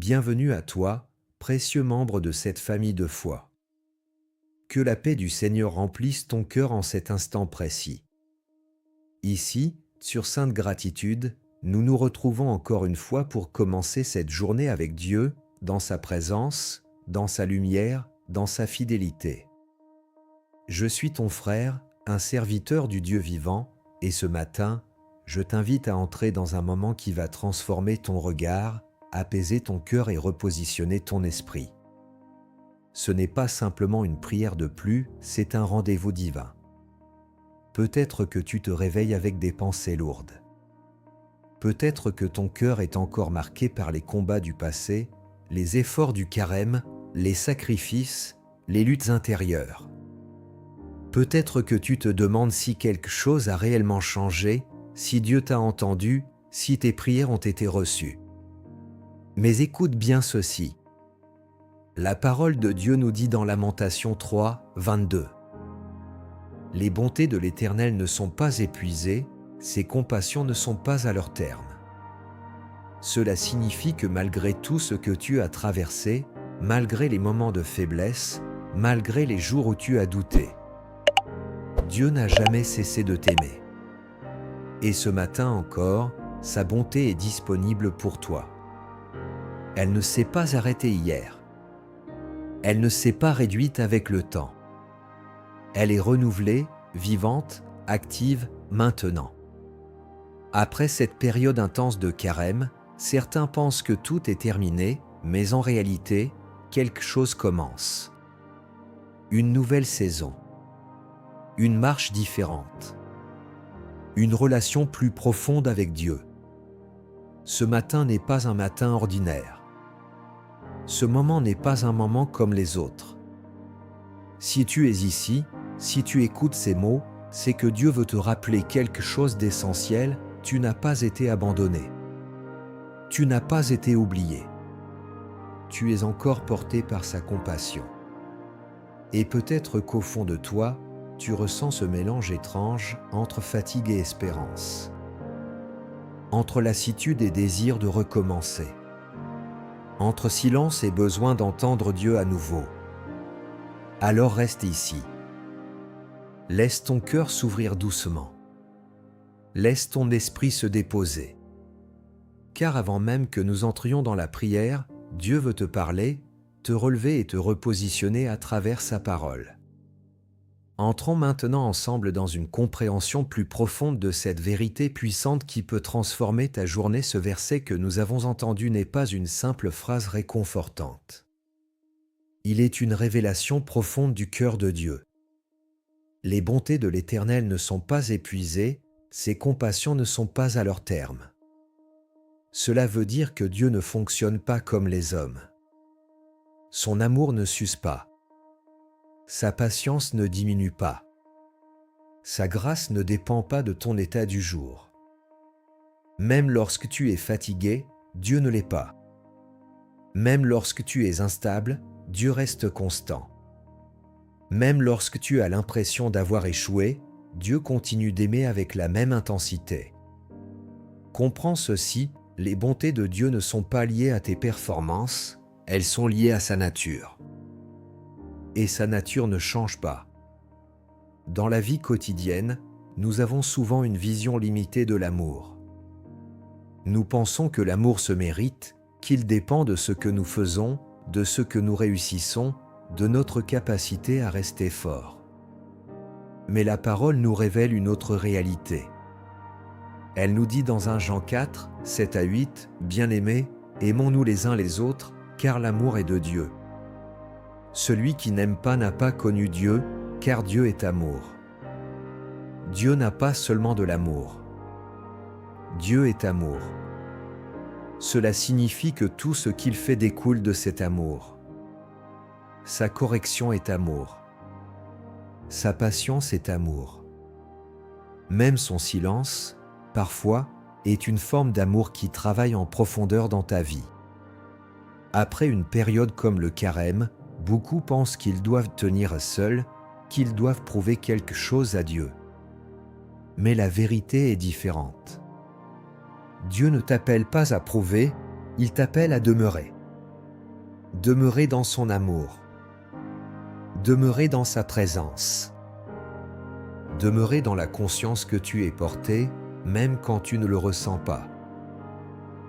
Bienvenue à toi, précieux membre de cette famille de foi. Que la paix du Seigneur remplisse ton cœur en cet instant précis. Ici, sur Sainte Gratitude, nous nous retrouvons encore une fois pour commencer cette journée avec Dieu, dans sa présence, dans sa lumière, dans sa fidélité. Je suis ton frère, un serviteur du Dieu vivant, et ce matin, je t'invite à entrer dans un moment qui va transformer ton regard, apaiser ton cœur et repositionner ton esprit. Ce n'est pas simplement une prière de plus, c'est un rendez-vous divin. Peut-être que tu te réveilles avec des pensées lourdes. Peut-être que ton cœur est encore marqué par les combats du passé, les efforts du carême, les sacrifices, les luttes intérieures. Peut-être que tu te demandes si quelque chose a réellement changé, si Dieu t'a entendu, si tes prières ont été reçues. Mais écoute bien ceci. La parole de Dieu nous dit dans Lamentation 3, 22. Les bontés de l'Éternel ne sont pas épuisées, ses compassions ne sont pas à leur terme. Cela signifie que malgré tout ce que tu as traversé, malgré les moments de faiblesse, malgré les jours où tu as douté, Dieu n'a jamais cessé de t'aimer. Et ce matin encore, sa bonté est disponible pour toi. Elle ne s'est pas arrêtée hier. Elle ne s'est pas réduite avec le temps. Elle est renouvelée, vivante, active, maintenant. Après cette période intense de carême, certains pensent que tout est terminé, mais en réalité, quelque chose commence. Une nouvelle saison. Une marche différente. Une relation plus profonde avec Dieu. Ce matin n'est pas un matin ordinaire. Ce moment n'est pas un moment comme les autres. Si tu es ici, si tu écoutes ces mots, c'est que Dieu veut te rappeler quelque chose d'essentiel, tu n'as pas été abandonné. Tu n'as pas été oublié. Tu es encore porté par sa compassion. Et peut-être qu'au fond de toi, tu ressens ce mélange étrange entre fatigue et espérance. Entre lassitude et désir de recommencer. Entre silence et besoin d'entendre Dieu à nouveau. Alors reste ici. Laisse ton cœur s'ouvrir doucement. Laisse ton esprit se déposer. Car avant même que nous entrions dans la prière, Dieu veut te parler, te relever et te repositionner à travers sa parole. Entrons maintenant ensemble dans une compréhension plus profonde de cette vérité puissante qui peut transformer ta journée. Ce verset que nous avons entendu n'est pas une simple phrase réconfortante. Il est une révélation profonde du cœur de Dieu. Les bontés de l'Éternel ne sont pas épuisées, ses compassions ne sont pas à leur terme. Cela veut dire que Dieu ne fonctionne pas comme les hommes. Son amour ne s'use pas. Sa patience ne diminue pas. Sa grâce ne dépend pas de ton état du jour. Même lorsque tu es fatigué, Dieu ne l'est pas. Même lorsque tu es instable, Dieu reste constant. Même lorsque tu as l'impression d'avoir échoué, Dieu continue d'aimer avec la même intensité. Comprends ceci, les bontés de Dieu ne sont pas liées à tes performances, elles sont liées à sa nature. Et sa nature ne change pas. Dans la vie quotidienne, nous avons souvent une vision limitée de l'amour. Nous pensons que l'amour se mérite, qu'il dépend de ce que nous faisons, de ce que nous réussissons, de notre capacité à rester forts. Mais la parole nous révèle une autre réalité. Elle nous dit dans 1 Jean 4, 7 à 8, « Bien-aimés, aimons-nous les uns les autres, car l'amour est de Dieu. Celui qui n'aime pas n'a pas connu Dieu, car Dieu est amour. » Dieu n'a pas seulement de l'amour. Dieu est amour. Cela signifie que tout ce qu'il fait découle de cet amour. Sa correction est amour. Sa patience est amour. Même son silence, parfois, est une forme d'amour qui travaille en profondeur dans ta vie. Après une période comme le carême, beaucoup pensent qu'ils doivent tenir seuls, qu'ils doivent prouver quelque chose à Dieu. Mais la vérité est différente. Dieu ne t'appelle pas à prouver, il t'appelle à demeurer. Demeurer dans son amour. Demeurer dans sa présence. Demeurer dans la conscience que tu es porté, même quand tu ne le ressens pas.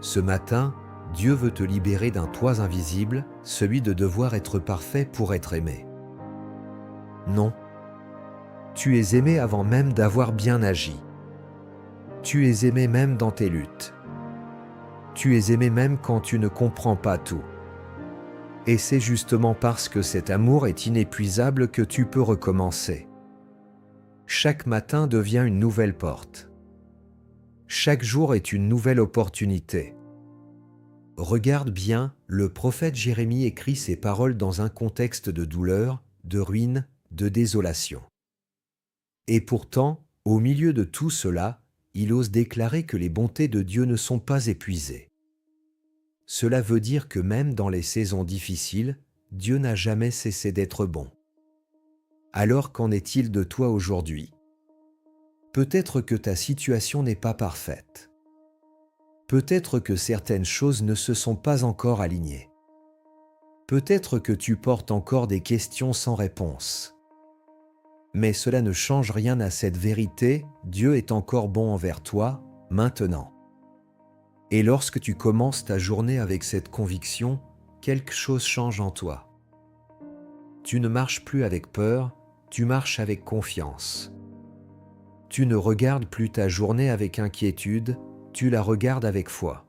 Ce matin, Dieu veut te libérer d'un toit invisible, celui de devoir être parfait pour être aimé. Non. Tu es aimé avant même d'avoir bien agi. Tu es aimé même dans tes luttes. Tu es aimé même quand tu ne comprends pas tout. Et c'est justement parce que cet amour est inépuisable que tu peux recommencer. Chaque matin devient une nouvelle porte. Chaque jour est une nouvelle opportunité. Regarde bien, le prophète Jérémie écrit ces paroles dans un contexte de douleur, de ruine, de désolation. Et pourtant, au milieu de tout cela, il ose déclarer que les bontés de Dieu ne sont pas épuisées. Cela veut dire que même dans les saisons difficiles, Dieu n'a jamais cessé d'être bon. Alors qu'en est-il de toi aujourd'hui? Peut-être que ta situation n'est pas parfaite. Peut-être que certaines choses ne se sont pas encore alignées. Peut-être que tu portes encore des questions sans réponse. Mais cela ne change rien à cette vérité, Dieu est encore bon envers toi, maintenant. Et lorsque tu commences ta journée avec cette conviction, quelque chose change en toi. Tu ne marches plus avec peur, tu marches avec confiance. Tu ne regardes plus ta journée avec inquiétude, tu la regardes avec foi.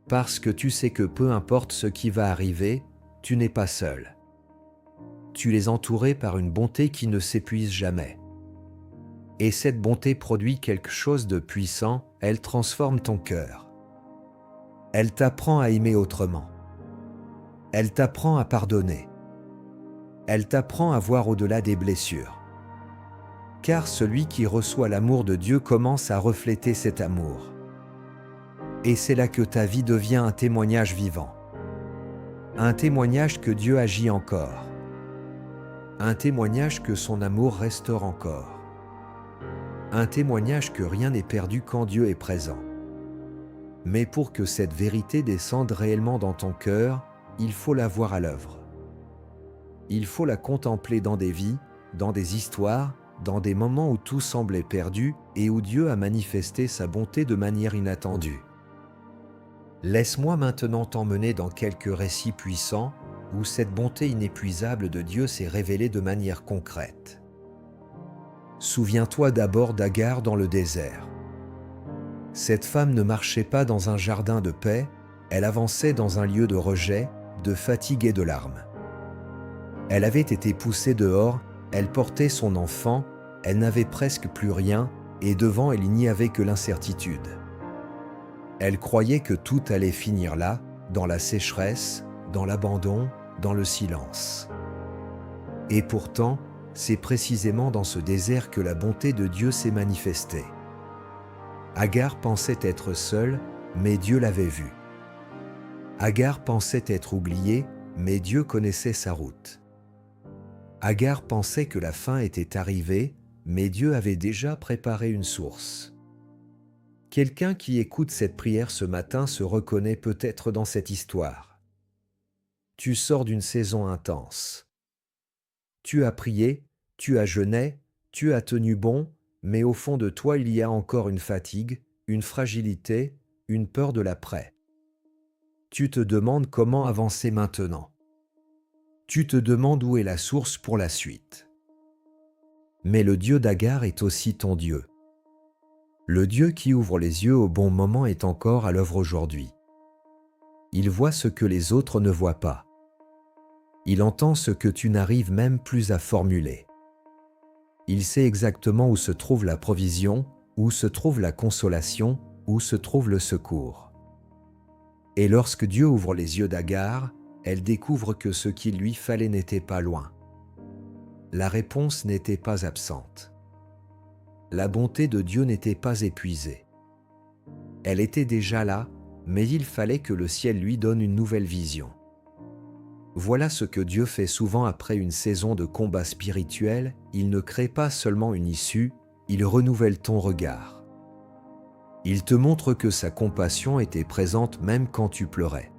Parce que tu sais que peu importe ce qui va arriver, tu n'es pas seul. Tu es entouré par une bonté qui ne s'épuise jamais. Et cette bonté produit quelque chose de puissant, elle transforme ton cœur. Elle t'apprend à aimer autrement. Elle t'apprend à pardonner. Elle t'apprend à voir au-delà des blessures. Car celui qui reçoit l'amour de Dieu commence à refléter cet amour. Et c'est là que ta vie devient un témoignage vivant. Un témoignage que Dieu agit encore. Un témoignage que son amour restaure encore. Un témoignage que rien n'est perdu quand Dieu est présent. Mais pour que cette vérité descende réellement dans ton cœur, il faut la voir à l'œuvre. Il faut la contempler dans des vies, dans des histoires, dans des moments où tout semblait perdu et où Dieu a manifesté sa bonté de manière inattendue. Laisse-moi maintenant t'emmener dans quelques récits puissants où cette bonté inépuisable de Dieu s'est révélée de manière concrète. Souviens-toi d'abord d'Agar dans le désert. Cette femme ne marchait pas dans un jardin de paix, elle avançait dans un lieu de rejet, de fatigue et de larmes. Elle avait été poussée dehors, elle portait son enfant, elle n'avait presque plus rien, et devant elle il n'y avait que l'incertitude. Elle croyait que tout allait finir là, dans la sécheresse, dans l'abandon, dans le silence. Et pourtant, c'est précisément dans ce désert que la bonté de Dieu s'est manifestée. Agar pensait être seule, mais Dieu l'avait vue. Agar pensait être oubliée, mais Dieu connaissait sa route. Agar pensait que la fin était arrivée, mais Dieu avait déjà préparé une source. Quelqu'un qui écoute cette prière ce matin se reconnaît peut-être dans cette histoire. Tu sors d'une saison intense. Tu as prié, tu as jeûné, tu as tenu bon, mais au fond de toi il y a encore une fatigue, une fragilité, une peur de l'après. Tu te demandes comment avancer maintenant. Tu te demandes où est la source pour la suite. Mais le Dieu d'Agar est aussi ton Dieu. Le Dieu qui ouvre les yeux au bon moment est encore à l'œuvre aujourd'hui. Il voit ce que les autres ne voient pas. Il entend ce que tu n'arrives même plus à formuler. Il sait exactement où se trouve la provision, où se trouve la consolation, où se trouve le secours. Et lorsque Dieu ouvre les yeux d'Agar, elle découvre que ce qu'il lui fallait n'était pas loin. La réponse n'était pas absente. La bonté de Dieu n'était pas épuisée. Elle était déjà là, mais il fallait que le ciel lui donne une nouvelle vision. Voilà ce que Dieu fait souvent après une saison de combat spirituel, il ne crée pas seulement une issue, il renouvelle ton regard. Il te montre que sa compassion était présente même quand tu pleurais.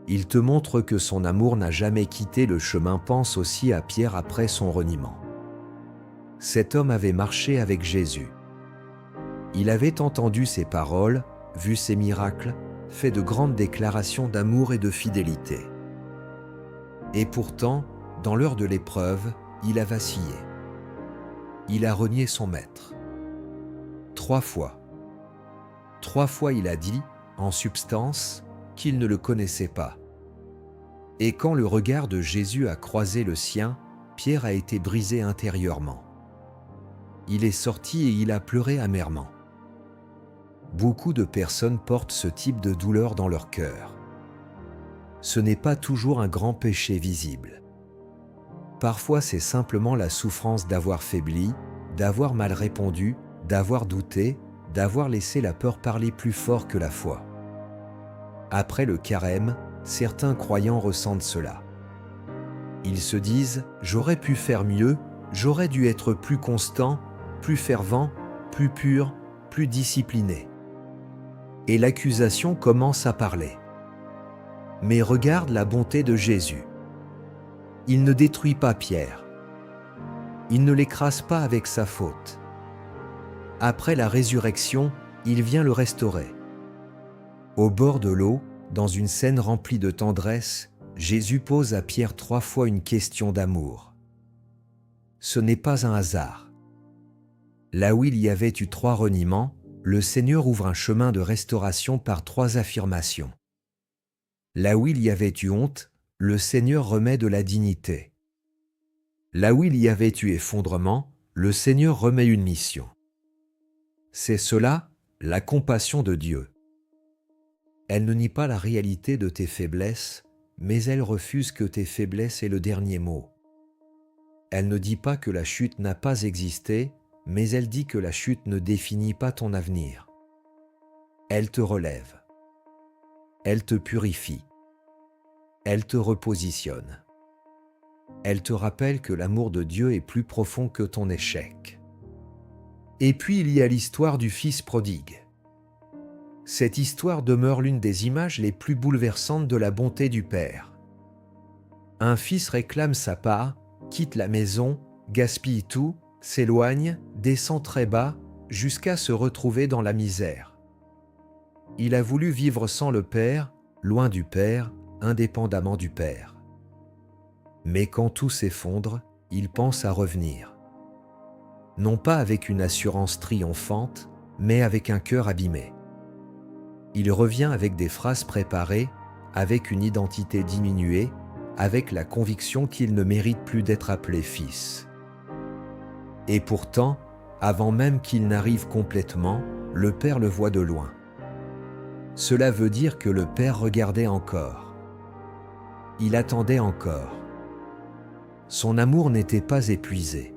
Il te montre que son amour n'a jamais quitté le chemin. Pense aussi à Pierre après son reniement. Cet homme avait marché avec Jésus. Il avait entendu ses paroles, vu ses miracles, fait de grandes déclarations d'amour et de fidélité. Et pourtant, dans l'heure de l'épreuve, il a vacillé. Il a renié son maître. 3 fois. 3 fois il a dit, en substance, qu'il ne le connaissait pas. Et quand le regard de Jésus a croisé le sien, Pierre a été brisé intérieurement. Il est sorti et il a pleuré amèrement. Beaucoup de personnes portent ce type de douleur dans leur cœur. Ce n'est pas toujours un grand péché visible. Parfois, c'est simplement la souffrance d'avoir faibli, d'avoir mal répondu, d'avoir douté, d'avoir laissé la peur parler plus fort que la foi. Après le carême, certains croyants ressentent cela. Ils se disent « J'aurais pu faire mieux, j'aurais dû être plus constant, plus fervent, plus pur, plus discipliné. » Et l'accusation commence à parler. Mais regarde la bonté de Jésus. Il ne détruit pas Pierre. Il ne l'écrase pas avec sa faute. Après la résurrection, il vient le restaurer. Au bord de l'eau, dans une scène remplie de tendresse, Jésus pose à Pierre 3 fois une question d'amour. Ce n'est pas un hasard. Là où il y avait eu 3 reniements, le Seigneur ouvre un chemin de restauration par 3 affirmations. Là où il y avait eu honte, le Seigneur remet de la dignité. Là où il y avait eu effondrement, le Seigneur remet une mission. C'est cela, la compassion de Dieu. Elle ne nie pas la réalité de tes faiblesses, mais elle refuse que tes faiblesses aient le dernier mot. Elle ne dit pas que la chute n'a pas existé, mais elle dit que la chute ne définit pas ton avenir. Elle te relève. Elle te purifie. Elle te repositionne. Elle te rappelle que l'amour de Dieu est plus profond que ton échec. Et puis il y a l'histoire du fils prodigue. Cette histoire demeure l'une des images les plus bouleversantes de la bonté du Père. Un fils réclame sa part, quitte la maison, gaspille tout, s'éloigne, descend très bas, jusqu'à se retrouver dans la misère. Il a voulu vivre sans le Père, loin du Père, indépendamment du Père. Mais quand tout s'effondre, il pense à revenir. Non pas avec une assurance triomphante, mais avec un cœur abîmé. Il revient avec des phrases préparées, avec une identité diminuée, avec la conviction qu'il ne mérite plus d'être appelé fils. Et pourtant, avant même qu'il n'arrive complètement, le Père le voit de loin. Cela veut dire que le Père regardait encore. Il attendait encore. Son amour n'était pas épuisé.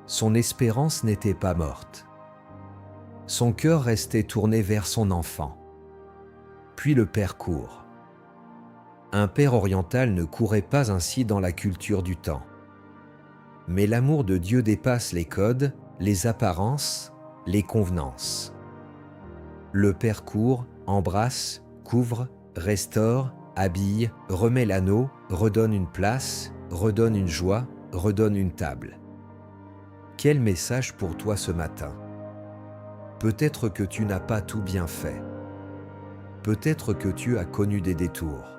Son espérance n'était pas morte. Son cœur restait tourné vers son enfant. Puis le Père court. Un Père oriental ne courait pas ainsi dans la culture du temps. Mais l'amour de Dieu dépasse les codes, les apparences, les convenances. Le Père court, embrasse, couvre, restaure, habille, remet l'anneau, redonne une place, redonne une joie, redonne une table. Quel message pour toi ce matin? Peut-être que tu n'as pas tout bien fait. Peut-être que tu as connu des détours.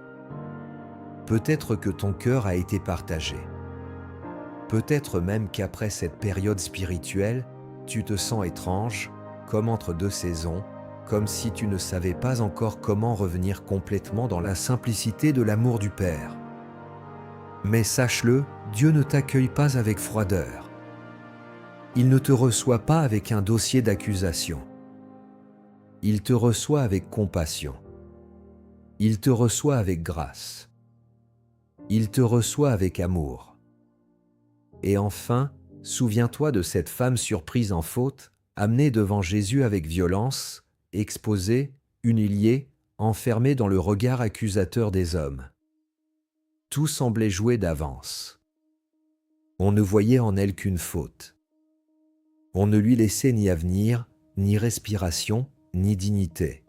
Peut-être que ton cœur a été partagé. Peut-être même qu'après cette période spirituelle, tu te sens étrange, comme entre 2 saisons, comme si tu ne savais pas encore comment revenir complètement dans la simplicité de l'amour du Père. Mais sache-le, Dieu ne t'accueille pas avec froideur. Il ne te reçoit pas avec un dossier d'accusation. Il te reçoit avec compassion. Il te reçoit avec grâce. Il te reçoit avec amour. Et enfin, souviens-toi de cette femme surprise en faute, amenée devant Jésus avec violence, exposée, humiliée, enfermée dans le regard accusateur des hommes. Tout semblait joué d'avance. On ne voyait en elle qu'une faute. On ne lui laissait ni avenir, ni respiration, ni dignité.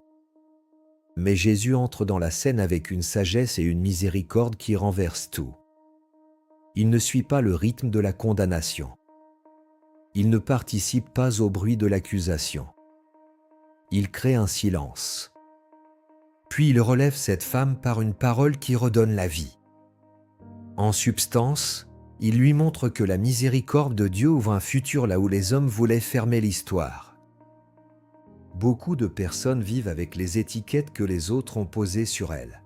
Mais Jésus entre dans la scène avec une sagesse et une miséricorde qui renversent tout. Il ne suit pas le rythme de la condamnation. Il ne participe pas au bruit de l'accusation. Il crée un silence. Puis il relève cette femme par une parole qui redonne la vie. En substance, il lui montre que la miséricorde de Dieu ouvre un futur là où les hommes voulaient fermer l'histoire. Beaucoup de personnes vivent avec les étiquettes que les autres ont posées sur elles.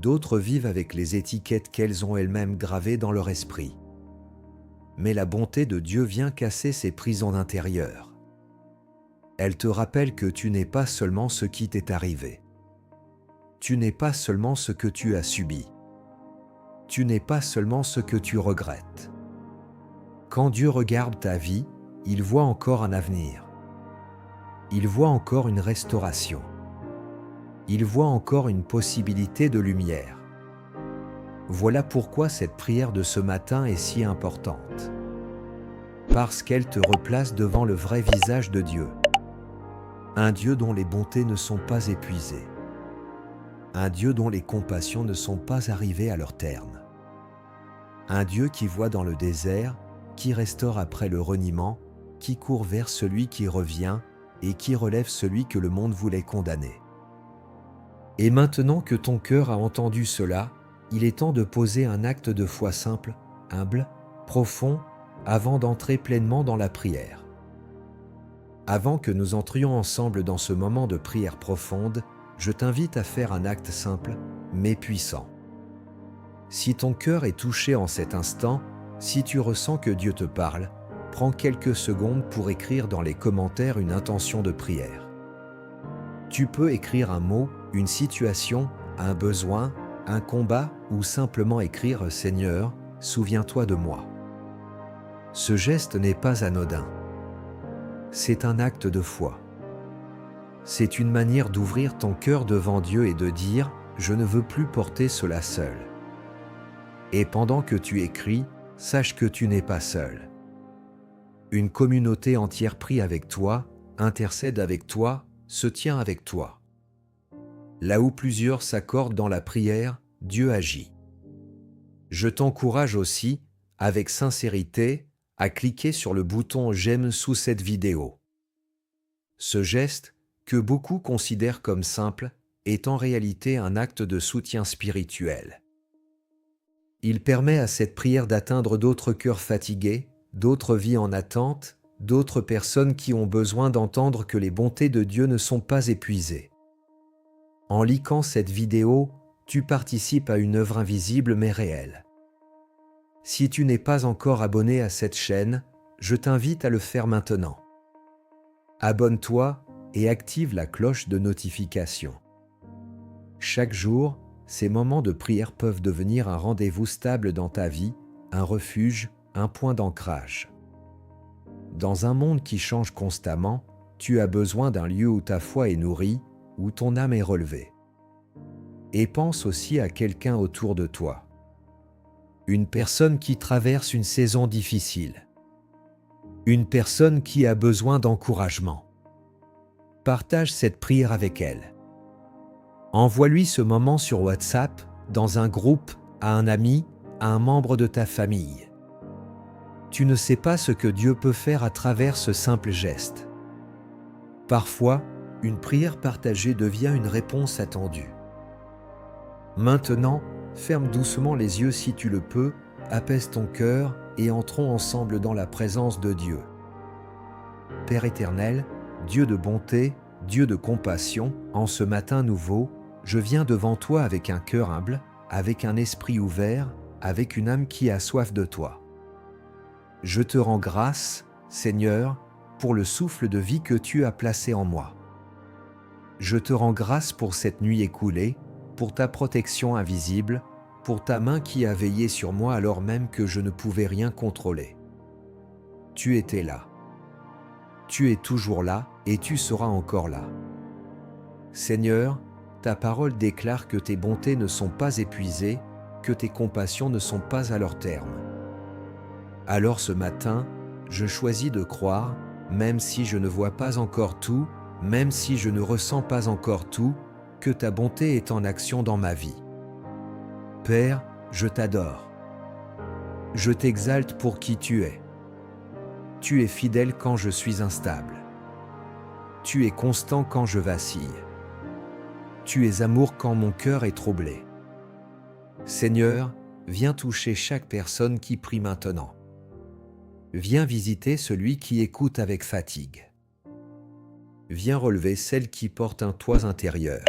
D'autres vivent avec les étiquettes qu'elles ont elles-mêmes gravées dans leur esprit. Mais la bonté de Dieu vient casser ces prisons intérieures. Elle te rappelle que tu n'es pas seulement ce qui t'est arrivé. Tu n'es pas seulement ce que tu as subi. Tu n'es pas seulement ce que tu regrettes. Quand Dieu regarde ta vie, il voit encore un avenir. Il voit encore une restauration. Il voit encore une possibilité de lumière. Voilà pourquoi cette prière de ce matin est si importante. Parce qu'elle te replace devant le vrai visage de Dieu. Un Dieu dont les bontés ne sont pas épuisées. Un Dieu dont les compassions ne sont pas arrivées à leur terme. Un Dieu qui voit dans le désert, qui restaure après le reniement, qui court vers celui qui revient et qui relève celui que le monde voulait condamner. Et maintenant que ton cœur a entendu cela, il est temps de poser un acte de foi simple, humble, profond, avant d'entrer pleinement dans la prière. Avant que nous entrions ensemble dans ce moment de prière profonde, je t'invite à faire un acte simple, mais puissant. Si ton cœur est touché en cet instant, si tu ressens que Dieu te parle, prends quelques secondes pour écrire dans les commentaires une intention de prière. Tu peux écrire un mot, une situation, un besoin, un combat ou simplement écrire « Seigneur, souviens-toi de moi ». Ce geste n'est pas anodin. C'est un acte de foi. C'est une manière d'ouvrir ton cœur devant Dieu et de dire « Je ne veux plus porter cela seul ». Et pendant que tu écris, sache que tu n'es pas seul. Une communauté entière prie avec toi, intercède avec toi, se tient avec toi. Là où plusieurs s'accordent dans la prière, Dieu agit. Je t'encourage aussi, avec sincérité, à cliquer sur le bouton « J'aime » sous cette vidéo. Ce geste, que beaucoup considèrent comme simple, est en réalité un acte de soutien spirituel. Il permet à cette prière d'atteindre d'autres cœurs fatigués, d'autres vies en attente, d'autres personnes qui ont besoin d'entendre que les bontés de Dieu ne sont pas épuisées. En likant cette vidéo, tu participes à une œuvre invisible mais réelle. Si tu n'es pas encore abonné à cette chaîne, je t'invite à le faire maintenant. Abonne-toi et active la cloche de notification. Chaque jour, ces moments de prière peuvent devenir un rendez-vous stable dans ta vie, un refuge, un point d'ancrage. Dans un monde qui change constamment, tu as besoin d'un lieu où ta foi est nourrie, où ton âme est relevée. Et pense aussi à quelqu'un autour de toi. Une personne qui traverse une saison difficile. Une personne qui a besoin d'encouragement. Partage cette prière avec elle. Envoie-lui ce moment sur WhatsApp, dans un groupe, à un ami, à un membre de ta famille. Tu ne sais pas ce que Dieu peut faire à travers ce simple geste. Parfois, une prière partagée devient une réponse attendue. Maintenant, ferme doucement les yeux si tu le peux, apaise ton cœur et entrons ensemble dans la présence de Dieu. Père éternel, Dieu de bonté, Dieu de compassion, en ce matin nouveau, je viens devant toi avec un cœur humble, avec un esprit ouvert, avec une âme qui a soif de toi. Je te rends grâce, Seigneur, pour le souffle de vie que tu as placé en moi. Je te rends grâce pour cette nuit écoulée, pour ta protection invisible, pour ta main qui a veillé sur moi alors même que je ne pouvais rien contrôler. Tu étais là. Tu es toujours là et tu seras encore là. Seigneur, ta parole déclare que tes bontés ne sont pas épuisées, que tes compassions ne sont pas à leur terme. Alors ce matin, je choisis de croire, même si je ne vois pas encore tout, même si je ne ressens pas encore tout, que ta bonté est en action dans ma vie. Père, je t'adore. Je t'exalte pour qui tu es. Tu es fidèle quand je suis instable. Tu es constant quand je vacille. Tu es amour quand mon cœur est troublé. Seigneur, viens toucher chaque personne qui prie maintenant. Viens visiter celui qui écoute avec fatigue. Viens relever celle qui porte un toit intérieur.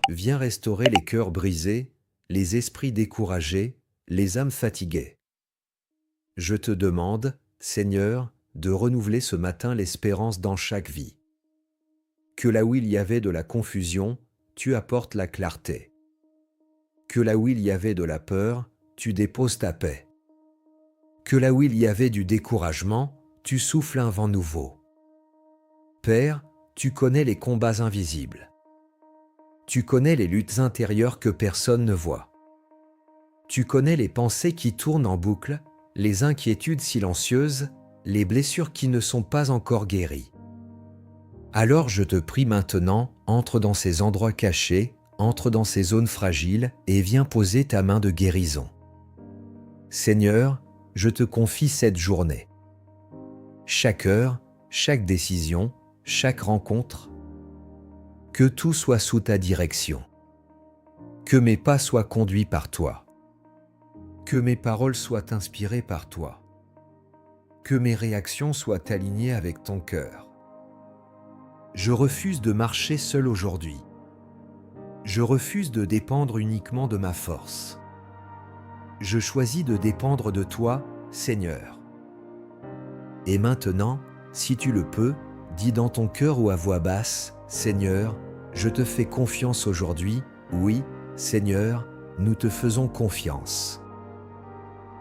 Viens restaurer les cœurs brisés, les esprits découragés, les âmes fatiguées. Je te demande, Seigneur, de renouveler ce matin l'espérance dans chaque vie. Que là où il y avait de la confusion, tu apportes la clarté. Que là où il y avait de la peur, tu déposes ta paix. Que là où il y avait du découragement, tu souffles un vent nouveau. Père, tu connais les combats invisibles. Tu connais les luttes intérieures que personne ne voit. Tu connais les pensées qui tournent en boucle, les inquiétudes silencieuses, les blessures qui ne sont pas encore guéries. Alors je te prie maintenant, entre dans ces endroits cachés, entre dans ces zones fragiles et viens poser ta main de guérison. Seigneur, je te confie cette journée. Chaque heure, chaque décision, chaque rencontre, que tout soit sous ta direction. Que mes pas soient conduits par toi. Que mes paroles soient inspirées par toi. Que mes réactions soient alignées avec ton cœur. Je refuse de marcher seul aujourd'hui. Je refuse de dépendre uniquement de ma force. Je choisis de dépendre de toi, Seigneur. Et maintenant, si tu le peux, dis dans ton cœur ou à voix basse, Seigneur, je te fais confiance aujourd'hui. Oui, Seigneur, nous te faisons confiance.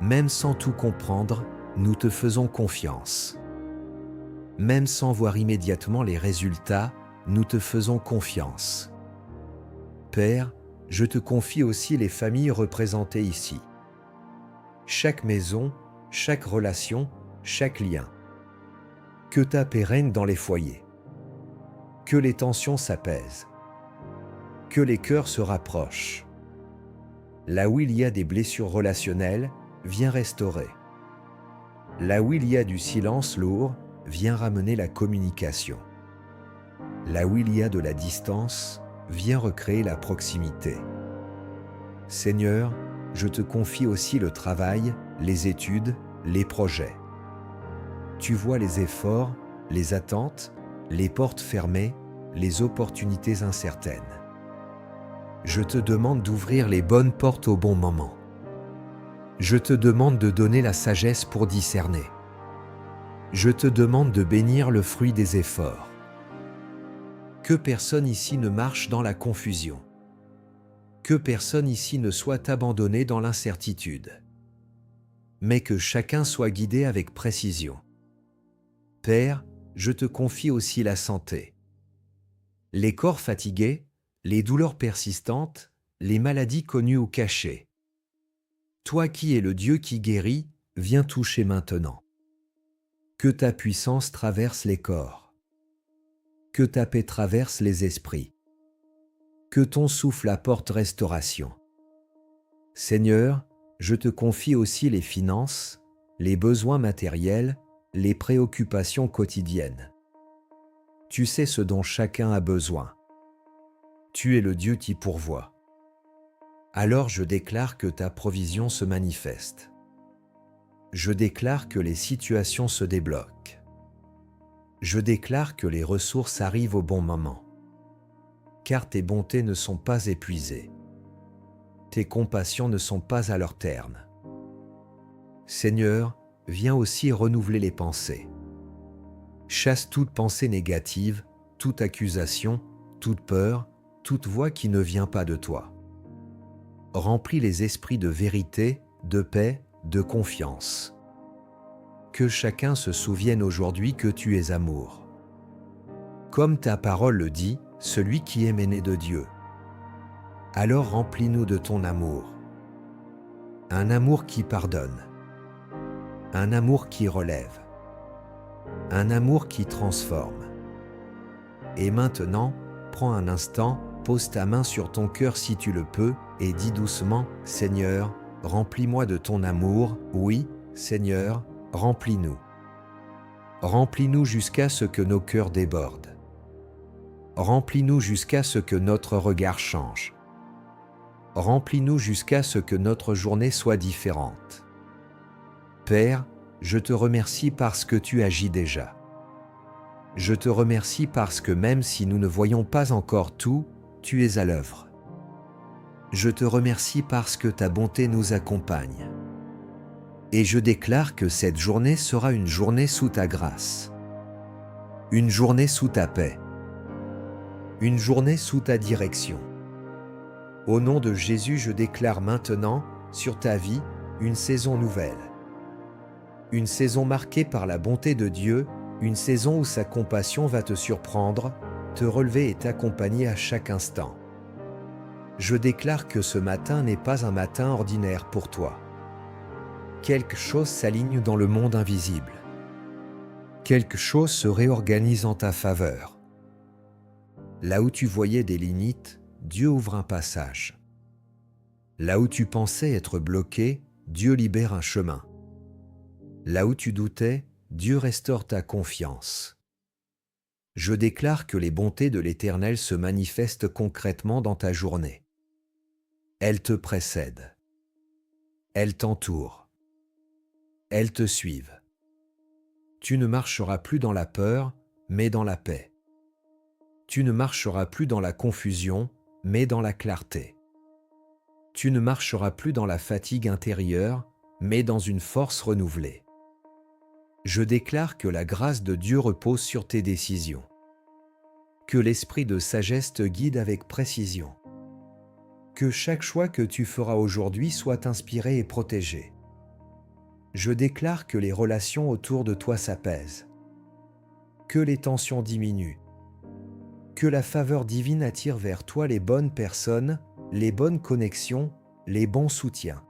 Même sans tout comprendre, nous te faisons confiance. Même sans voir immédiatement les résultats, nous te faisons confiance. Père, je te confie aussi les familles représentées ici. Chaque maison, chaque relation, chaque lien. Que ta paix règne dans les foyers. Que les tensions s'apaisent. Que les cœurs se rapprochent. Là où il y a des blessures relationnelles, viens restaurer. Là où il y a du silence lourd, viens ramener la communication. Là où il y a de la distance, viens recréer la proximité. Seigneur, je te confie aussi le travail, les études, les projets. Tu vois les efforts, les attentes, les portes fermées, les opportunités incertaines. Je te demande d'ouvrir les bonnes portes au bon moment. Je te demande de donner la sagesse pour discerner. Je te demande de bénir le fruit des efforts. Que personne ici ne marche dans la confusion. Que personne ici ne soit abandonné dans l'incertitude. Mais que chacun soit guidé avec précision. Père, je te confie aussi la santé. Les corps fatigués, les douleurs persistantes, les maladies connues ou cachées. Toi qui es le Dieu qui guérit, viens toucher maintenant. Que ta puissance traverse les corps. Que ta paix traverse les esprits. Que ton souffle apporte restauration. Seigneur, je te confie aussi les finances, les besoins matériels, les préoccupations quotidiennes. Tu sais ce dont chacun a besoin. Tu es le Dieu qui pourvoit. Alors je déclare que ta provision se manifeste. Je déclare que les situations se débloquent. Je déclare que les ressources arrivent au bon moment. Car tes bontés ne sont pas épuisées. Tes compassions ne sont pas à leur terme. Seigneur, viens aussi renouveler les pensées. Chasse toute pensée négative, toute accusation, toute peur, toute voix qui ne vient pas de toi. Remplis les esprits de vérité, de paix, de confiance. Que chacun se souvienne aujourd'hui que tu es amour. Comme ta parole le dit, celui qui aime est né de Dieu. Alors remplis-nous de ton amour. Un amour qui pardonne. Un amour qui relève. Un amour qui transforme. Et maintenant, prends un instant, pose ta main sur ton cœur si tu le peux et dis doucement « Seigneur, remplis-moi de ton amour. Oui, Seigneur, remplis-nous. Remplis-nous jusqu'à ce que nos cœurs débordent. Remplis-nous jusqu'à ce que notre regard change. Remplis-nous jusqu'à ce que notre journée soit différente. Père, je te remercie parce que tu agis déjà. Je te remercie parce que même si nous ne voyons pas encore tout, tu es à l'œuvre. Je te remercie parce que ta bonté nous accompagne. Et je déclare que cette journée sera une journée sous ta grâce. Une journée sous ta paix. Une journée sous ta direction. Au nom de Jésus, je déclare maintenant, sur ta vie, une saison nouvelle. Une saison marquée par la bonté de Dieu, une saison où sa compassion va te surprendre, te relever et t'accompagner à chaque instant. Je déclare que ce matin n'est pas un matin ordinaire pour toi. Quelque chose s'aligne dans le monde invisible. Quelque chose se réorganise en ta faveur. Là où tu voyais des limites, Dieu ouvre un passage. Là où tu pensais être bloqué, Dieu libère un chemin. Là où tu doutais, Dieu restaure ta confiance. Je déclare que les bontés de l'Éternel se manifestent concrètement dans ta journée. Elles te précèdent. Elles t'entourent. Elles te suivent. Tu ne marcheras plus dans la peur, mais dans la paix. Tu ne marcheras plus dans la confusion, mais dans la clarté. Tu ne marcheras plus dans la fatigue intérieure, mais dans une force renouvelée. Je déclare que la grâce de Dieu repose sur tes décisions. Que l'esprit de sagesse te guide avec précision. Que chaque choix que tu feras aujourd'hui soit inspiré et protégé. Je déclare que les relations autour de toi s'apaisent. Que les tensions diminuent. Que la faveur divine attire vers toi les bonnes personnes, les bonnes connexions, les bons soutiens.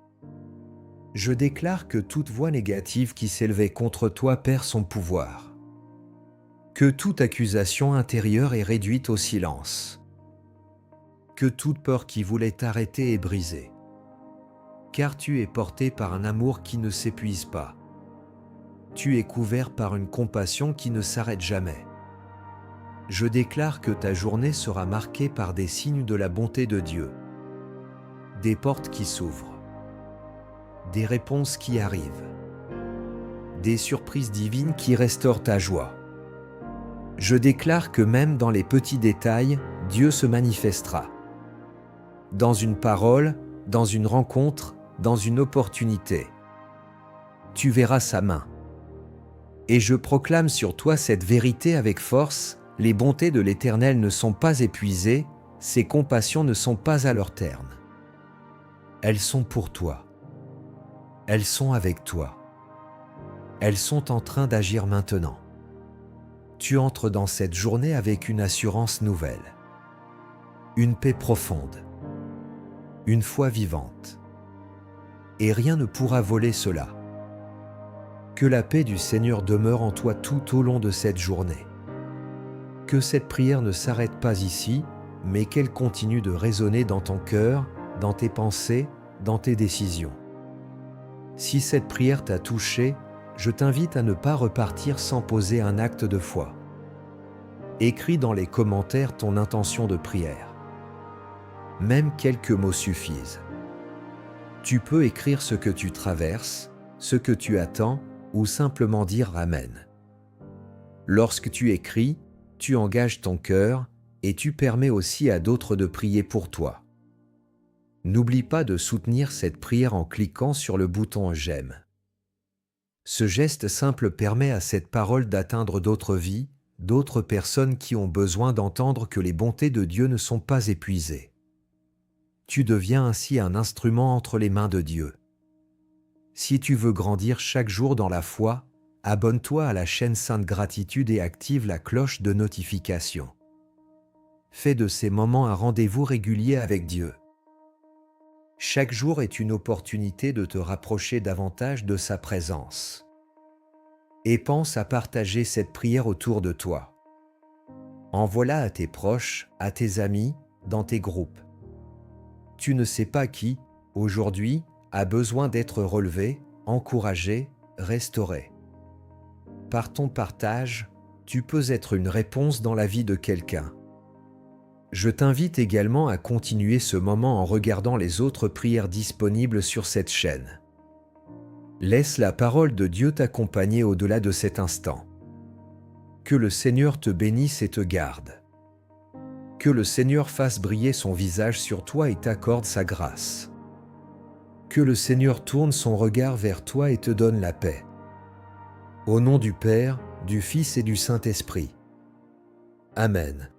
Je déclare que toute voix négative qui s'élevait contre toi perd son pouvoir. Que toute accusation intérieure est réduite au silence. Que toute peur qui voulait t'arrêter est brisée. Car tu es porté par un amour qui ne s'épuise pas. Tu es couvert par une compassion qui ne s'arrête jamais. Je déclare que ta journée sera marquée par des signes de la bonté de Dieu. Des portes qui s'ouvrent. Des réponses qui arrivent. Des surprises divines qui restaurent ta joie. Je déclare que même dans les petits détails, Dieu se manifestera. Dans une parole, dans une rencontre, dans une opportunité. Tu verras sa main. Et je proclame sur toi cette vérité avec force, les bontés de l'Éternel ne sont pas épuisées, ses compassions ne sont pas à leur terme. Elles sont pour toi. Elles sont avec toi. Elles sont en train d'agir maintenant. Tu entres dans cette journée avec une assurance nouvelle. Une paix profonde. Une foi vivante. Et rien ne pourra voler cela. Que la paix du Seigneur demeure en toi tout au long de cette journée. Que cette prière ne s'arrête pas ici, mais qu'elle continue de résonner dans ton cœur, dans tes pensées, dans tes décisions. Si cette prière t'a touché, je t'invite à ne pas repartir sans poser un acte de foi. Écris dans les commentaires ton intention de prière. Même quelques mots suffisent. Tu peux écrire ce que tu traverses, ce que tu attends, ou simplement dire Amen. Lorsque tu écris, tu engages ton cœur et tu permets aussi à d'autres de prier pour toi. N'oublie pas de soutenir cette prière en cliquant sur le bouton J'aime. Ce geste simple permet à cette parole d'atteindre d'autres vies, d'autres personnes qui ont besoin d'entendre que les bontés de Dieu ne sont pas épuisées. Tu deviens ainsi un instrument entre les mains de Dieu. Si tu veux grandir chaque jour dans la foi, abonne-toi à la chaîne Sainte Gratitude et active la cloche de notification. Fais de ces moments un rendez-vous régulier avec Dieu. Chaque jour est une opportunité de te rapprocher davantage de sa présence. Et pense à partager cette prière autour de toi. Envoie-la à tes proches, à tes amis, dans tes groupes. Tu ne sais pas qui, aujourd'hui, a besoin d'être relevé, encouragé, restauré. Par ton partage, tu peux être une réponse dans la vie de quelqu'un. Je t'invite également à continuer ce moment en regardant les autres prières disponibles sur cette chaîne. Laisse la parole de Dieu t'accompagner au-delà de cet instant. Que le Seigneur te bénisse et te garde. Que le Seigneur fasse briller son visage sur toi et t'accorde sa grâce. Que le Seigneur tourne son regard vers toi et te donne la paix. Au nom du Père, du Fils et du Saint-Esprit. Amen.